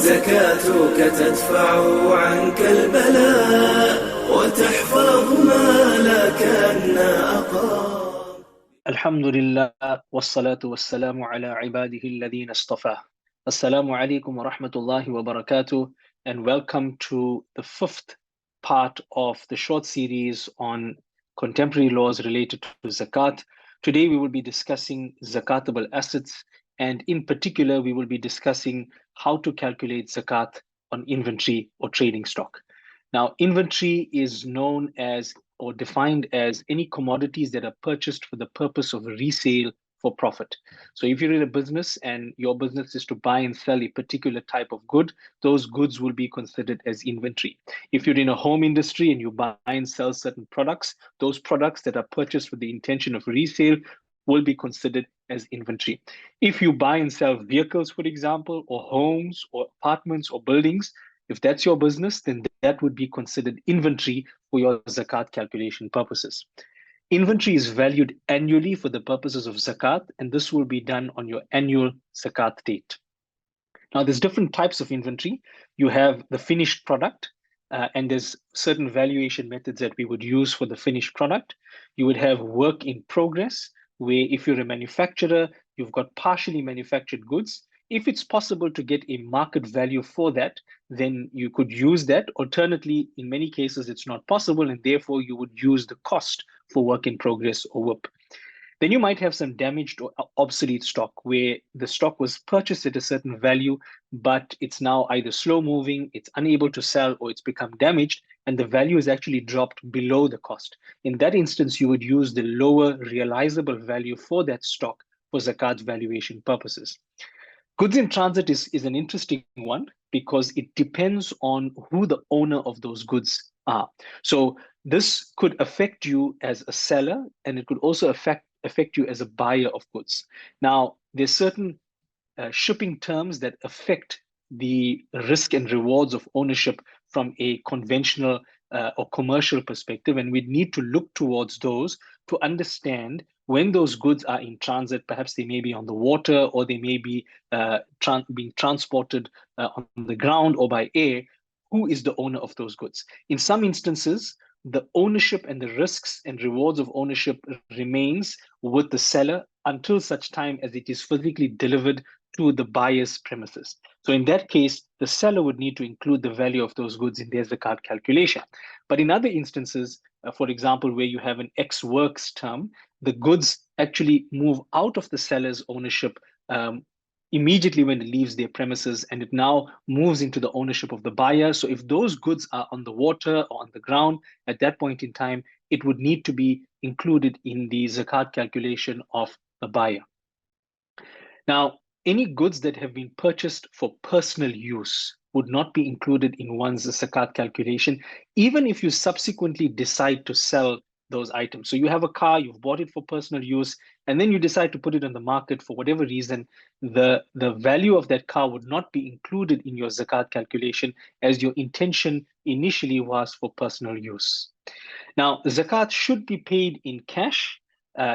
زكاتك تدفع عنك البلاء وتحفظ مالك أن أقام. الحمد لله والصلاة والسلام على عباده الذين اصطفى. Assalamu alaikum wa rahmatullahi wa barakatuh, and welcome to the fifth part of the short series on contemporary laws related to zakat. Today we will be discussing zakatable assets, and in particular we will be discussing how to calculate zakat on inventory or trading stock. Now, inventory is known as or defined as any commodities that are purchased for the purpose of resale for profit. So if you're in a business and your business is to buy and sell a particular type of good, those goods will be considered as inventory. If you're in a home industry and you buy and sell certain products, those products that are purchased with the intention of resale will be considered as inventory. If you buy and sell vehicles, for example, or homes or apartments or buildings, if that's your business, then that would be considered inventory for your zakat calculation purposes. Inventory is valued annually for the purposes of zakat, and this will be done on your annual zakat date. Now, there's different types of inventory. You have the finished product, and there's certain valuation methods that we would use for the finished product. You would have work in progress, where if you're a manufacturer, you've got partially manufactured goods. If it's possible to get a market value for that, then you could use that. Alternately, in many cases, it's not possible, and therefore you would use the cost for work in progress or WIP. Then you might have some damaged or obsolete stock where the stock was purchased at a certain value, but it's now either slow moving, it's unable to sell, or it's become damaged, and the value is actually dropped below the cost. In that instance, you would use the lower realizable value for that stock for zakat valuation purposes. Goods in transit is an interesting one because it depends on who the owner of those goods are. So this could affect you as a seller, and it could also affect you as a buyer of goods. Now, there's certain shipping terms that affect the risk and rewards of ownership from a conventional or commercial perspective, and we need to look towards those to understand when those goods are in transit. Perhaps they may be on the water, or they may be being transported on the ground or by air. Who is the owner of those goods? In some instances, the ownership and the risks and rewards of ownership remains with the seller until such time as it is physically delivered to the buyer's premises. So in that case, the seller would need to include the value of those goods in their zakat calculation. But in other instances, for example, where you have an ex works term, the goods actually move out of the seller's ownership immediately when it leaves their premises, and it now moves into the ownership of the buyer. So if those goods are on the water or on the ground, at that point in time, it would need to be included in the zakat calculation of the buyer. Now, any goods that have been purchased for personal use would not be included in one's zakat calculation, even if you subsequently decide to sell those items. So you have a car, you've bought it for personal use, and then you decide to put it on the market for whatever reason, the value of that car would not be included in your zakat calculation, as your intention initially was for personal use. Now, zakat should be paid in cash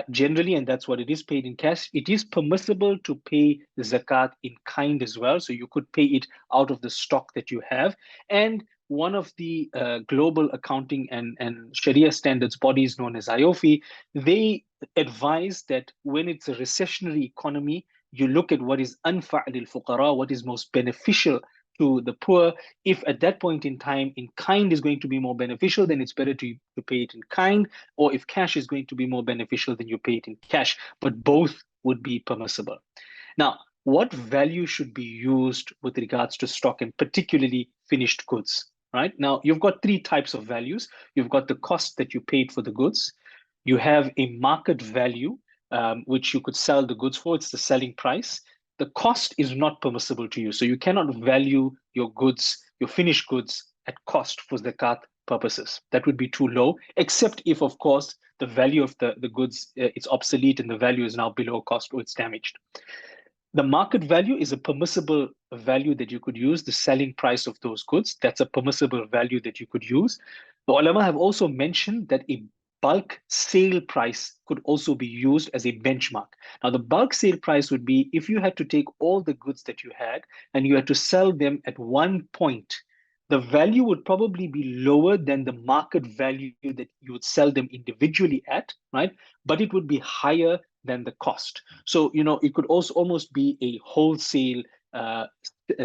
generally, and that's what it is, paid in cash. It is permissible to pay zakat in kind as well. So you could pay it out of the stock that you have. And one of the global accounting and Sharia standards bodies known as IOFI, they advise that when it's a recessionary economy, you look at what is anfa' lil fuqara, what is most beneficial to the poor. If at that point in time in kind is going to be more beneficial, then it's better to pay it in kind. Or if cash is going to be more beneficial, then you pay it in cash. But both would be permissible. Now, what value should be used with regards to stock, and particularly finished goods? Right now, you've got three types of values. You've got the cost that you paid for the goods. You have a market value, which you could sell the goods for. It's the selling price. The cost is not permissible to you. So you cannot value your goods, your finished goods, at cost for zakat purposes. That would be too low, except if, of course, the value of the goods is obsolete and the value is now below cost or it's damaged. The market value is a permissible value that you could use, the selling price of those goods. That's a permissible value that you could use. The ulama have also mentioned that a bulk sale price could also be used as a benchmark. Now, the bulk sale price would be if you had to take all the goods that you had and you had to sell them at one point, the value would probably be lower than the market value that you would sell them individually at, right? But it would be higher than the cost. So, it could also almost be a wholesale uh,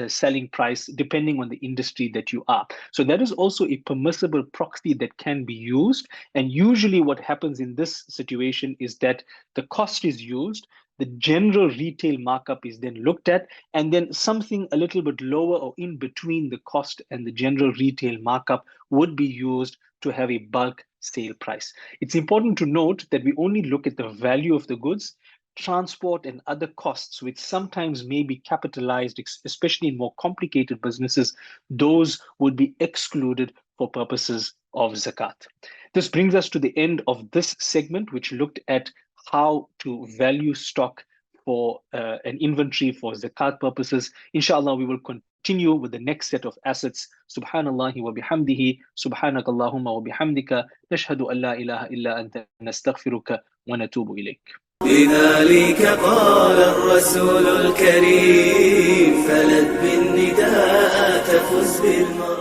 selling price depending on the industry that you are. So that is also a permissible proxy that can be used. And usually what happens in this situation is that the cost is used, the general retail markup is then looked at, and then something a little bit lower or in between the cost and the general retail markup would be used to have a bulk sale price. It's important to note that we only look at the value of the goods. Transport and other costs, which sometimes may be capitalized, especially in more complicated businesses, those would be excluded for purposes of zakat. This brings us to the end of this segment, which looked at how to value stock for an inventory for zakat purposes. Inshallah, we will continue with the next set of assets. Subhanallahi wa bihamdihi, subhanakallahumma wa bihamdika, nashhadu an la ilaha illa anta, nastaghfiruka wa natubu ilayk. لذلك قال الرسول الكريم فلد بالنداء تفز بالمرء